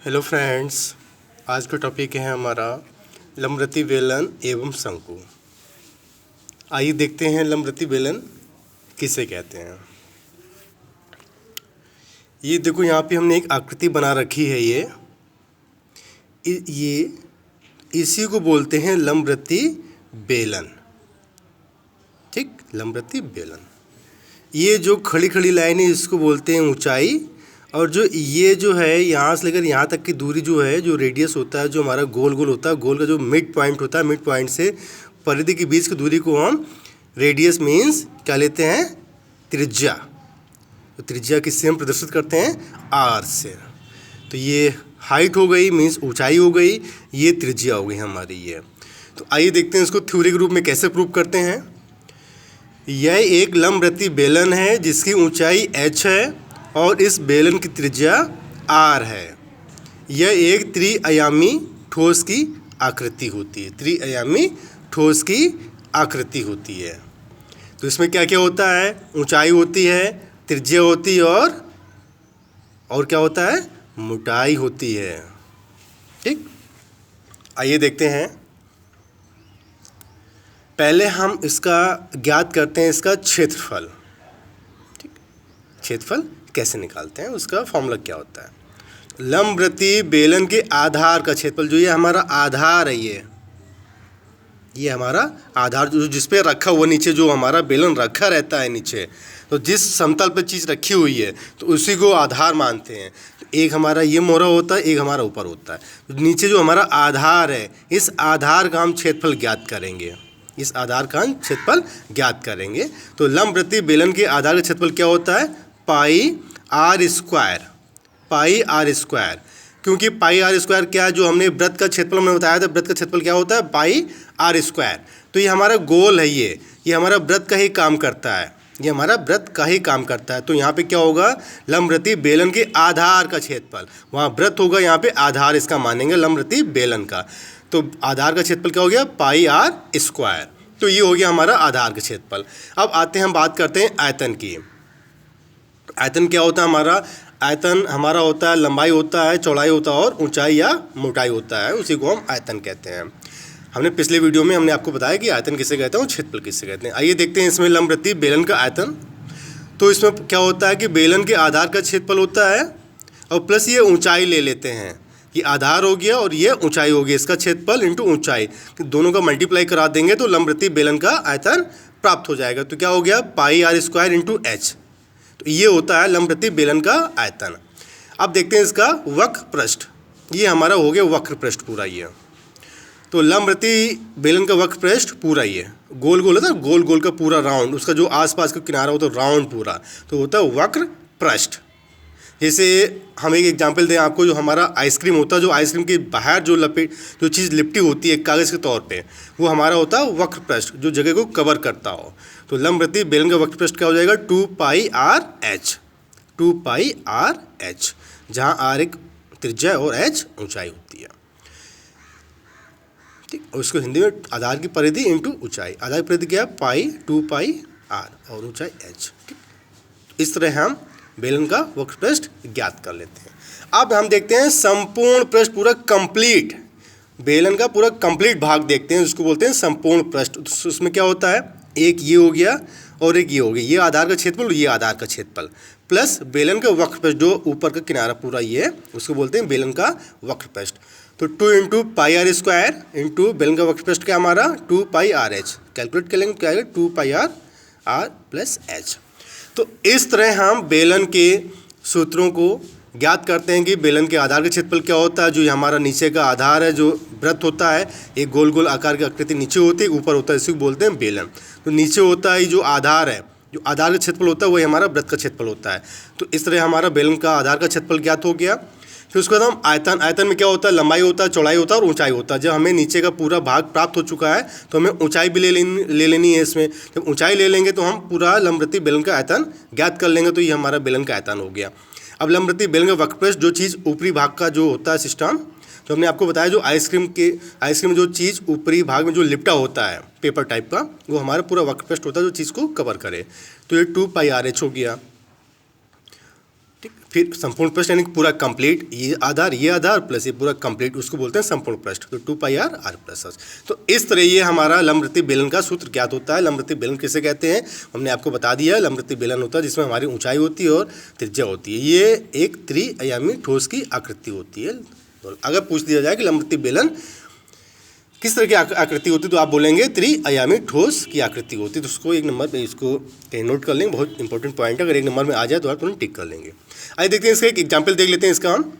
Hello friends, आज का topic है हमारा लम्बरती बेलन एवं शंकु। आइए देखते हैं लम्बरती बेलन किसे कहते हैं। ये देखो, यहाँ पे हमने एक आकृति बना रखी है। ये इसी को बोलते हैं लम्बरती बेलन। ठीक, लम्बरती बेलन। ये जो खड़ी खड़ी लाइन है इसको बोलते हैं ऊंचाई, और जो ये जो है यहाँ से लेकर यहाँ तक की दूरी जो है, जो रेडियस होता है, जो हमारा गोल गोल होता है, गोल का जो मिड पॉइंट होता है, मिड पॉइंट से परिधि के बीच की दूरी को हम रेडियस मीन्स क्या लेते हैं, त्रिज्या। तो त्रिज्या किससे हम प्रदर्शित करते हैं, आर से। तो ये हाइट हो गई, मीन्स ऊंचाई हो गई, ये त्रिज्या हो गई हमारी ये। तो आइए देखते हैं इसको थ्योरी के रूप में कैसे प्रूव करते हैं। यह एक लम्बरती बेलन है जिसकी ऊंचाई h है और इस बेलन की त्रिज्या r है। यह एक त्रिआयामी ठोस की आकृति होती है, त्रिआयामी ठोस की आकृति होती है। तो इसमें क्या क्या होता है, ऊंचाई होती है, त्रिज्या होती है और क्या होता है, मोटाई होती है। ठीक, आइए देखते हैं। पहले हम इसका ज्ञात करते हैं, इसका क्षेत्रफल। ठीक, क्षेत्रफल कैसे निकालते हैं, उसका फॉर्मूला क्या होता है। लम्बरती बेलन के आधार का क्षेत्रफल, जो ये हमारा आधार है, ये हमारा आधार जो जिस पे रखा हुआ नीचे, जो हमारा बेलन रखा रहता है नीचे, तो जिस समतल पे चीज़ रखी हुई है तो उसी को आधार मानते हैं। तो एक हमारा ये मोहरा होता है, एक हमारा ऊपर होता है। तो नीचे जो हमारा आधार है, इस आधार का हम क्षेत्रफल ज्ञात करेंगे, इस आधार का हम क्षेत्रफल ज्ञात करेंगे। तो लम्बरती बेलन के आधार का क्षेत्रफल क्या होता है, pi are square. Pi are square, क्योंकि पाई आर स्क्वायर क्या है, जो हमने व्रत का क्षेत्रफल हमने बताया था, व्रत का क्षेत्रफल क्या होता है, पाई आर स्क्वायर। तो ये हमारा गोल है, ये हमारा व्रत का ही काम करता है, ये हमारा व्रत का ही काम करता है। तो यहाँ पे क्या होगा, लम्बरती बेलन के आधार का क्षेत्रफल, वहाँ व्रत होगा, यहाँ पे आधार इसका मानेंगे लम्बरती बेलन का। तो आधार का क्षेत्रफल क्या हो गया, पाई आर स्क्वायर। तो ये हो गया हमारा आधार का क्षेत्रफल। अब आते हैं, हम बात करते हैं आयतन की। आयतन क्या होता है हमारा, आयतन हमारा होता है लंबाई होता है, चौड़ाई होता है और ऊंचाई या मोटाई होता है, उसी को हम आयतन कहते हैं। हमने पिछले वीडियो में हमने आपको बताया कि आयतन किसे कहते हैं और क्षेत्रफल किसे कहते हैं। आइए देखते हैं इसमें लम्बरती बेलन का आयतन। तो इसमें क्या होता है कि बेलन के आधार का क्षेत्रफल होता है और प्लस ये ऊंचाई ले लेते हैं, ये आधार हो गया और ये ऊंचाई हो गई, इसका क्षेत्रफल इंटू ऊंचाई, दोनों का मल्टीप्लाई करा देंगे तो लम्बरती बेलन का आयतन प्राप्त हो जाएगा। तो क्या हो गया, पाई आर स्क्वायर इंटू एच। तो ये होता है लम्बरती बेलन का आयतन। अब देखते हैं इसका वक्र पृष्ठ। ये हमारा हो गया वक्र पृष्ठ पूरा ये। तो लम्बरती बेलन का वक्र पृष्ठ पूरा ये गोल गोल होता है, गोल गोल का पूरा राउंड, उसका जो आसपास का किनारा होता है राउंड पूरा, तो होता है वक्र पृष्ठ। जैसे हम एक एग्जांपल दें आपको, जो हमारा आइसक्रीम होता है, जो आइसक्रीम के बाहर जो चीज़ लिपटी होती है कागज़ के तौर पे, वो हमारा होता है वक्र पृष्ठ, जो जगह को कवर करता हो। तो लम्बरती बेलन का वक्र पृष्ठ क्या हो जाएगा, 2 पाई आर एच, 2 पाई आर एच, जहाँ आर एक त्रिज्या और एच ऊंचाई होती है। ठीक, और उसको हिंदी में आधार की परिधि इंटू ऊंचाई, आधार की परिधि क्या है, पाई 2 पाई आर और ऊंचाई एच। ठीक, इस तरह हम बेलन का वक्र पृष्ठ ज्ञात कर लेते हैं। अब हम देखते हैं संपूर्ण पृष्ठ, पूरा कंप्लीट बेलन का पूरा कंप्लीट भाग देखते हैं, जिसको बोलते हैं संपूर्ण पृष्ठ। तो उसमें क्या होता है, एक ये हो गया और एक ये हो गया, ये आधार का क्षेत्रफल, ये आधार का क्षेत्रफल, प्लस बेलन का वक्र पृष्ठ, जो ऊपर का किनारा पूरा ये है, उसको बोलते हैं बेलन का वक्र पृष्ठ। तो 2 into pi are square into बेलन का वक्र पृष्ठ क्या हमारा, 2 पाई आर एच। कैलकुलेट कर लेंगे, क्या आएगा, 2 पाई आर प्लस एच। तो इस तरह हम बेलन के सूत्रों को ज्ञात करते हैं कि बेलन के आधार का क्षेत्रफल क्या होता है, जो हमारा नीचे का आधार है, जो व्रत होता है, एक गोल गोल आकार की आकृति नीचे होती है, ऊपर होता है, इसी को बोलते हैं बेलन। तो नीचे होता है जो आधार है, जो आधार का क्षेत्रफल होता है वही हमारा व्रत का क्षेत्रफल होता है। तो इस तरह हमारा बेलन का आधार का क्षेत्रफल ज्ञात हो गया। फिर उसके बाद हम आयतन, आयतन में क्या होता है, लंबाई होता है, चौड़ाई होता है और ऊंचाई होता है। जब हमें नीचे का पूरा भाग प्राप्त हो चुका है तो हमें ऊंचाई भी ले लेनी है इसमें। जब ऊंचाई ले लेंगे तो हम पूरा लम्बरती बेलन का आयतन ज्ञात कर लेंगे। तो ये हमारा बेलन का आयतन हो गया। अब लम्बरती बेलन का वक्र पृष्ठ, जो चीज़ ऊपरी भाग का जो होता है सिस्टम, तो हमने आपको बताया, जो आइसक्रीम में जो चीज़ ऊपरी भाग में जो लिपटा होता है पेपर टाइप का, वो हमारा पूरा वक्र पृष्ठ होता है, जो चीज़ को कवर करे। तो ये 2 पाई आर एच हो गया। ठीक, फिर संपूर्ण पृष्ठ यानी कि पूरा कंप्लीट, ये आधार प्लस ये पूरा कंप्लीट, उसको बोलते हैं संपूर्ण पृष्ठ। तो 2πr प्लस h। तो इस तरह ये हमारा लंबवृत्तीय बेलन का सूत्र ज्ञात होता है। लंबवृत्तीय बेलन किसे कहते हैं हमने आपको बता दिया है। लंबवृत्तीय बेलन होता है जिसमें हमारी ऊंचाई होती है और त्रिज्या होती है। ये एक त्रिआयामी ठोस की आकृति होती है। अगर पूछ दिया जाए कि लंबवृत्तीय बेलन किस तरह की आकृति होती है तो आप बोलेंगे त्रिआयामी ठोस की आकृति होती है। तो उसको एक नंबर पे इसको कहीं नोट कर लेंगे, बहुत इंपॉर्टेंट पॉइंट है। अगर एक नंबर में आ जाए तो आप तुरंत टिक कर लेंगे। आइए देखते हैं इसका एक एग्जाम्पल देख लेते हैं इसका हम।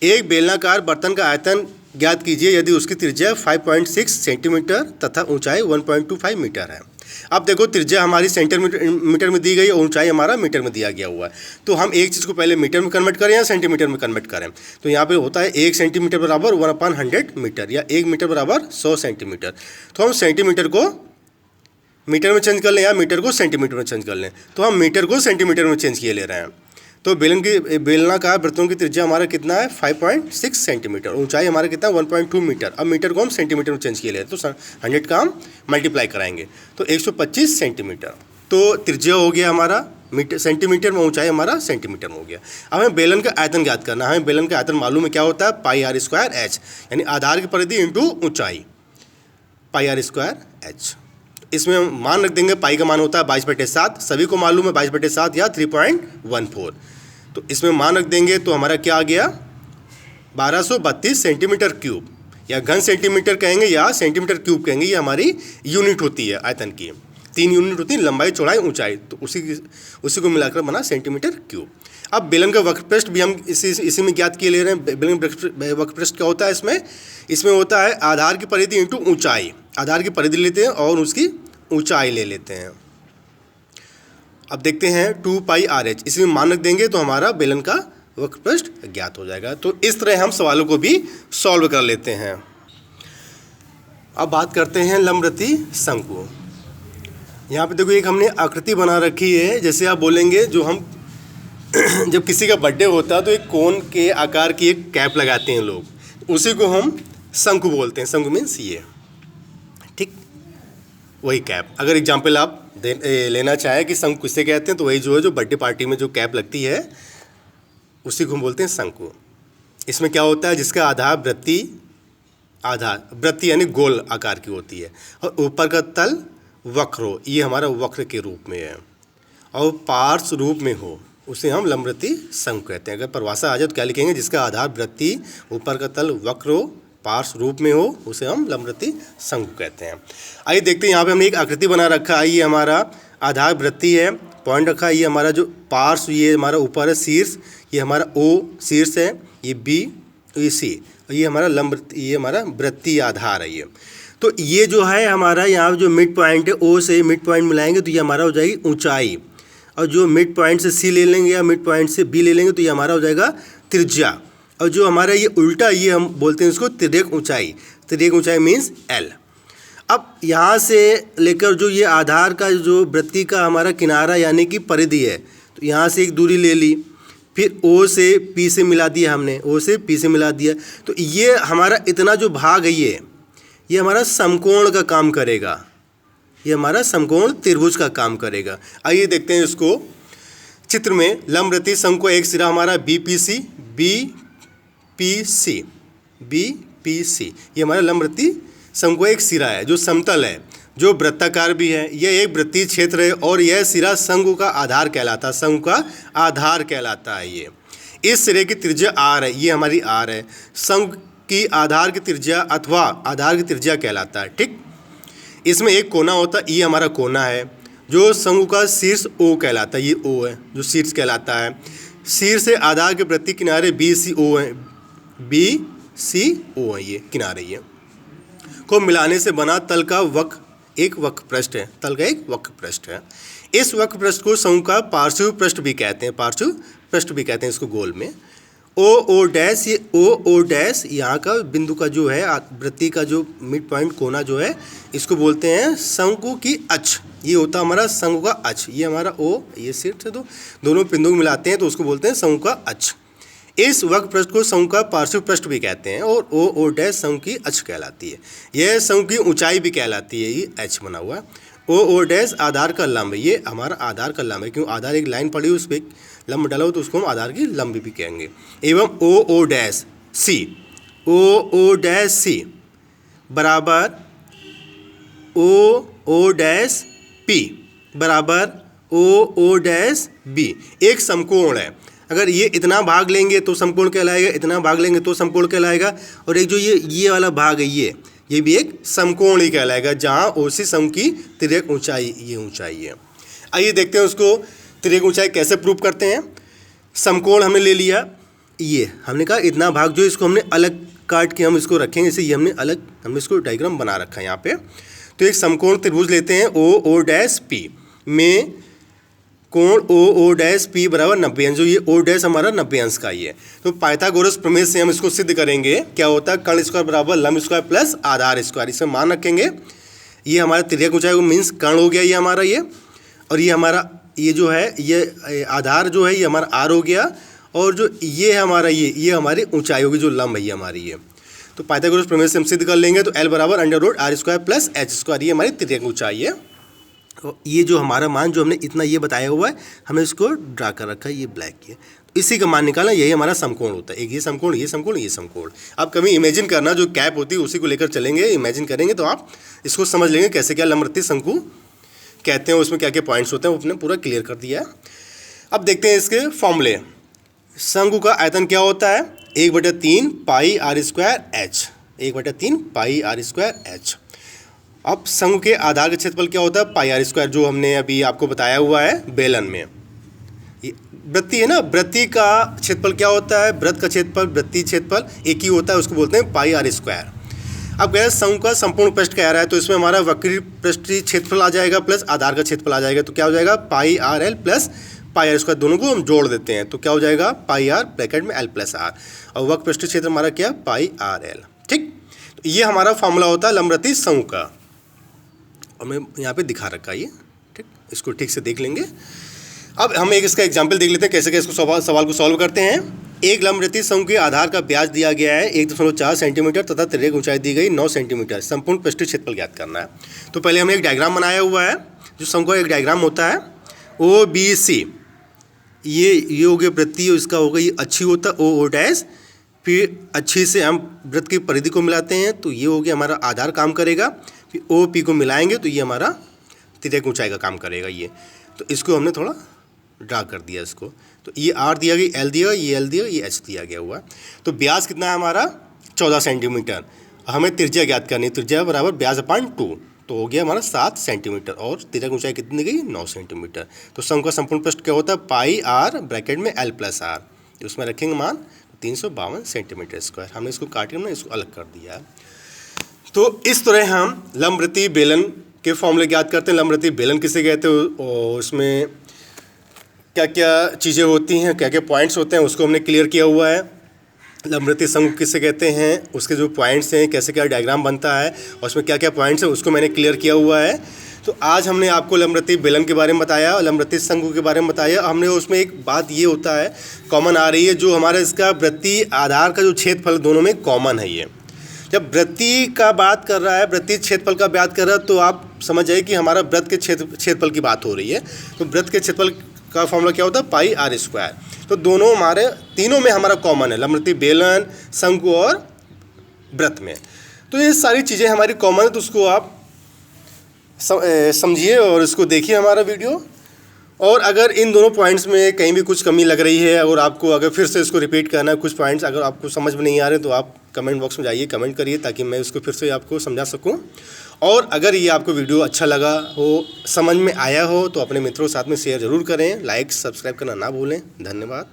एक बेलनाकार बर्तन का आयतन ज्ञात कीजिए यदि उसकी त्रिज्या 5.6 सेंटीमीटर तथा ऊंचाई 1.25 मीटर है। अब देखो त्रिज्या हमारी सेंटीमीटर में दी गई और ऊंचाई हमारा मीटर में दिया गया हुआ है। तो हम एक चीज़ को पहले मीटर में कन्वर्ट करें या सेंटीमीटर में कन्वर्ट करें। तो यहाँ पे होता है 1 सेंटीमीटर बराबर 1/100 मीटर या 1 मीटर बराबर 100 सेंटीमीटर। तो हम सेंटीमीटर को मीटर में चेंज कर लें या मीटर को सेंटीमीटर में चेंज कर लें। तो हम मीटर को सेंटीमीटर में चेंज किए ले रहे हैं। तो बेलनाकार बर्तनों की त्रिज्या हमारा कितना है 5.6 सेंटीमीटर, ऊंचाई हमारा कितना है 1.2 मीटर। अब मीटर को हम सेंटीमीटर में चेंज किए ले रहे हैं तो 100 का हम मल्टीप्लाई कराएंगे तो 125 सेंटीमीटर। तो त्रिज्या हो गया हमारा मीटर सेंटीमीटर में, ऊंचाई हमारा सेंटीमीटर में हो गया। अब हमें बेलन का आयतन ज्ञात करना है। हमें बेलन का आयतन मालूम है क्या होता है πr²h, यानी आधार की परिधि इंटू ऊंचाई πr²h। इसमें हम मान रख देंगे, पाई का मान होता है 22/7, सभी को मालूम है 22/7 या 3.14। तो इसमें मान रख देंगे तो हमारा क्या आ गया 1232 सेंटीमीटर क्यूब, या घन सेंटीमीटर कहेंगे या सेंटीमीटर क्यूब कहेंगे। ये हमारी यूनिट होती है आयतन की। 3 यूनिट होती है, लंबाई चौड़ाई ऊंचाई, तो उसी को मिलाकर बना सेंटीमीटर क्यूब। अब बेलन का वक्रपृष्ठ भी हम इसी में ज्ञात किए ले रहे हैं। बेलन वक्रपृष्ठ क्या होता है इसमें होता है आधार की परिधि इंटू ऊंचाई। आधार की परिधि लेते हैं और उसकी ऊंचाई ले लेते हैं। अब देखते हैं 2πrh, इसमें मान रख देंगे तो हमारा बेलन का वक्रपृष्ठ ज्ञात हो जाएगा। तो इस तरह हम सवालों को भी सॉल्व कर लेते हैं। अब बात करते हैं लंबवृत्तीय शंकु। यहाँ पे देखो एक हमने आकृति बना रखी है। जैसे आप बोलेंगे जो हम जब किसी का बर्थडे होता है तो एक कोन के आकार की एक कैप लगाते हैं लोग, उसी को हम शंकु बोलते हैं। शंकु मीन्स ये, ठीक, वही कैप। अगर एग्जाम्पल आप लेना चाहे कि शंकु किससे कहते हैं तो वही जो है जो बर्थडे पार्टी में जो कैप लगती है उसी को हम बोलते हैं शंकु। इसमें क्या होता है जिसका आधार वृत्ति यानी गोल आकार की होती है और ऊपर का तल वक्र हो, ये हमारा वक्र के रूप में है, और पार्श्व रूप में हो उसे हम लंबवृत्तीय शंकु कहते हैं। अगर परिभाषा आ जाए तो क्या लिखेंगे जिसका आधार वृत्ति ऊपर का तल वक्र हो पार्श्व रूप में हो उसे हम लंबवृत्तीय शंकु कहते हैं। आइए देखते हैं यहाँ पे हमने एक आकृति बना रखा है। ये हमारा आधार वृत्ति है, पॉइंट रखा है। ये हमारा जो पार्श्व ये हमारा ऊपर है शीर्ष, ये हमारा O शीर्ष है, ये B, ये C, ये हमारा ये हमारा वृत्तीय आधार है ये। तो ये जो है हमारा यहाँ जो मिड पॉइंट है O से मिड पॉइंट मिलाएंगे तो ये हमारा हो जाएगी ऊंचाई, और जो मिड पॉइंट से C ले लेंगे या मिड पॉइंट से B ले लेंगे तो ये हमारा हो जाएगा त्रिज्या, और जो हमारा ये उल्टा ये हम बोलते हैं इसको तिर्यक ऊंचाई। तिर्यक ऊंचाई मीन्स L। अब यहाँ से लेकर जो ये आधार का जो वृत्ति का हमारा किनारा यानी कि परिधि है, तो यहाँ से एक दूरी ले ली, फिर O से P से मिला दिया हमने, O से P से मिला दिया। तो ये हमारा इतना जो भाग है ये हमारा समकोण का काम करेगा, ये हमारा समकोण त्रिभुज का काम करेगा। आइए देखते हैं इसको चित्र में। लंबवृत्तीय शंकु का एक सिरा हमारा BPC, ये हमारा लंबवृत्तीय शंकु का एक सिरा है जो समतल है, जो वृत्ताकार भी है। यह एक वृत्तीय क्षेत्र है और यह सिरा शंकु का आधार कहलाता है। शंकु का आधार कहलाता है ये। इस सिरे की त्रिज्या R है, ये हमारी R है। शंकु की आधार की त्रिज्या अथवा आधार की त्रिज्या कहलाता है, ठीक। इसमें एक कोना होता है, ये हमारा कोना है। जो शंकु का शीर्ष O कहलाता है, ये O है जो शीर्ष कहलाता है। शीर्ष से आधार के प्रति किनारे BCO है, BCO है ये किनारे, ये को मिलाने से बना तल का एक वक्रपृष्ठ है। तल का एक वक्रपृष्ठ है। इस वक्रपृष्ठ को शंकु का पार्श्व पृष्ठ भी कहते हैं, पार्श्व पृष्ठ भी कहते हैं इसको गोल में। O डैश, ये O डैश यहाँ का बिंदु का जो है वृत्ति का जो मिड पॉइंट कोना जो है इसको बोलते हैं शंकु की अक्ष। ये होता है हमारा शंकु का अक्ष। ये हमारा O, ये शीर्ष है, तो दोनों बिंदु को मिलाते हैं तो उसको बोलते हैं शंकु का अक्ष। इस वक्रपृष्ठ को शंकु का पार्श्व पृष्ठ भी कहते हैं और O डैश शंकु की अक्ष कहलाती है। यह शंकु की ऊंचाई भी कहलाती है, ये H बना हुआ है। O डैश आधार का लंब, ये हमारा आधार का लंब है, क्यों आधार एक लाइन पड़ी उस पर लंब डाला हो तो उसको हम आधार की लंब भी कहेंगे। एवं ओ डैश सी बराबर ओ डैश पी बराबर ओ डैश बी एक समकोण है। अगर ये इतना भाग लेंगे तो समकोण कहलाएगा, इतना भाग लेंगे तो समकोण कहलाएगा, और एक जो ये वाला भाग है ये भी एक समकोण ही कहलाएगा, जहाँ ओसी सम की तिर्यक ऊंचाई ये ऊंचाई है। आइए देखते हैं उसको तिर्यक ऊंचाई कैसे प्रूव करते हैं। समकोण हमने ले लिया, ये हमने कहा इतना भाग जो इसको हमने अलग काट के हम इसको रखेंगे, इसे ये हमने इसको डायग्राम बना रखा है यहाँ पे। तो एक समकोण त्रिभुज लेते हैं ओ डैश पी में कोण ओ डैश पी बराबर 90 अंश, जो ये ओ डैश हमारा 90 अंश का ही है। तो पाइथागोरस प्रमेय से हम इसको सिद्ध करेंगे। क्या होता है, कर्ण स्क्वायर बराबर लंब स्क्वायर प्लस आधार स्क्वायर, इसमें मान रखेंगे। ये हमारा तिर्यक ऊंचाई को मीन्स कर्ण हो गया ये हमारा ये, और ये हमारा ये जो है ये आधार जो है ये हमारा आर हो गया, और जो ये है हमारा ये हमारी ऊंचाई होगी जो लंब है ये हमारी ये। तो पाइथागोरस प्रमेय से हम सिद्ध कर लेंगे। तो एल बराबर under r square plus h square, ये हमारी तिर्यक ऊंचाई है। तो ये जो हमारा मान जो हमने इतना ये बताया हुआ है, हमने इसको ड्रा कर रखा है ये ब्लैक ये, तो इसी का मान निकालना, यही हमारा समकोण होता है। एक ये समकोण, ये समकोण, ये समकोण। आप कभी इमेजिन करना, जो कैप होती है उसी को लेकर चलेंगे, इमेजिन करेंगे तो आप इसको समझ लेंगे कैसे क्या लंबवृत्तीय शंकु कहते हैं, उसमें क्या क्या पॉइंट्स होते हैं, वो अपने पूरा क्लियर कर दिया है। अब देखते हैं इसके फॉर्मूले। शंकु का आयतन क्या होता है, 1/3 pi are square H, 1/3 pi are square H. अब शंकु के आधार का क्षेत्रफल क्या होता है, पाई आर स्क्वायर, जो हमने अभी आपको बताया हुआ है बेलन में। वृत्ति है ना, वृत्ति का क्षेत्रफल क्या होता है, वृत्त का क्षेत्रफल, वृत्तीय क्षेत्रफल एक ही होता है, उसको बोलते हैं पाई आर स्क्वायर। अब गैस शंकु का संपूर्ण पृष्ठ कह रहा है, तो इसमें हमारा वक्री पृष्ठीय क्षेत्रफल आ जाएगा प्लस आधार का क्षेत्रफल आ जाएगा। तो क्या हो जाएगा, pi R L plus pi are square, दोनों को हम जोड़ देते हैं तो क्या हो जाएगा, पाई आर ब्रैकेट में एल प्लस आर, और वक्र पृष्ठीय क्षेत्र हमारा क्या, पाई आर एल। ठीक, तो ये हमारा फॉर्मूला होता है लंबवृत्तीय शंकु का, और मैं यहाँ पे दिखा रखा है ये। ठीक, इसको ठीक से देख लेंगे। अब हम एक इसका एग्जाम्पल देख लेते हैं कैसे कैसे इसको सवाल को सॉल्व करते हैं। एक लंबवृत्तीय शंकु के आधार का व्यास दिया गया है 1.4 सेंटीमीटर तथा तिर्यक ऊंचाई दी गई 9 सेंटीमीटर, संपूर्ण पृष्ठीय क्षेत्रफल ज्ञात करना है। तो पहले हमने एक डायग्राम बनाया हुआ है, जो शंकु का एक डायग्राम होता है ओ बी सी, ये हो गया वृत्तीय, इसका होगा ये अच्छी होता है ओ डैश, फिर अच्छी से हम वृत्त की परिधि को मिलाते हैं तो ये हो गया हमारा आधार काम करेगा, फिर ओ पी को मिलाएंगे तो ये हमारा तिर्यक ऊंचाई का काम करेगा ये। तो इसको हमने थोड़ा ड्रा कर दिया इसको, तो ये आर दिया गया, एल दिया, ये एल दिया, ये एच दिया गया हुआ है। तो व्यास कितना है हमारा 14 सेंटीमीटर, हमें त्रिज्या ज्ञात करनी है, त्रिज्या बराबर व्यास अपॉन 2, तो हो गया हमारा 7 सेंटीमीटर, और तिर्यक ऊंचाई कितनी गई 9 सेंटीमीटर। तो शंकु का संपूर्ण पृष्ठ क्या होता है, पाई आर ब्रैकेट में एल प्लस आर, उसमें रखेंगे मान 352 सेंटीमीटर स्क्वायर। हमने इसको काट के हमने इसको अलग कर दिया है। तो इस तरह हम लंबवृत्तीय बेलन के फॉर्मूले ज्ञात करते हैं। लंबवृत्तीय बेलन किसे कहते हैं, और उसमें क्या क्या चीज़ें होती हैं, क्या क्या पॉइंट्स होते हैं, उसको हमने क्लियर किया हुआ है। लंबवृत्तीय शंकु किसे कहते हैं, उसके जो पॉइंट्स हैं, कैसे क्या डायग्राम बनता है, और उसमें क्या क्या पॉइंट्स हैं, उसको मैंने क्लियर किया हुआ है। तो आज हमने आपको लंबवृत्तीय बेलन के बारे में बताया और लंबवृत्तीय शंकु के बारे में बताया। हमने उसमें एक बात ये होता है कॉमन आ रही है, जो हमारा इसका वृत्तीय आधार का जो क्षेत्रफल दोनों में कॉमन है। ये जब वृत्तीय का बात कर रहा है, वृत्तीय क्षेत्रफल का बात कर रहा है, तो आप समझ जाइए कि हमारा वृत्त के क्षेत्रफल की बात हो रही है। तो वृत्त के क्षेत्रफल का फॉर्मूला क्या होता है, पाई आर स्क्वायर। तो दोनों हमारे तीनों में हमारा कॉमन है, लंबवृत्तीय बेलन, शंकु और वृत्त में। तो ये सारी चीज़ें हमारी कॉमन है, तो उसको आप समझिए और इसको देखिए हमारा वीडियो। और अगर इन दोनों पॉइंट्स में कहीं भी कुछ कमी लग रही है, और आपको अगर फिर से इसको रिपीट करना है, कुछ पॉइंट्स अगर आपको समझ में नहीं आ रहे, तो आप कमेंट बॉक्स में जाइए, कमेंट करिए, ताकि मैं इसको फिर से आपको समझा सकूं। और अगर ये आपको वीडियो अच्छा लगा हो, समझ में आया हो, तो अपने मित्रों के साथ में शेयर ज़रूर करें, लाइक सब्सक्राइब करना ना भूलें। धन्यवाद।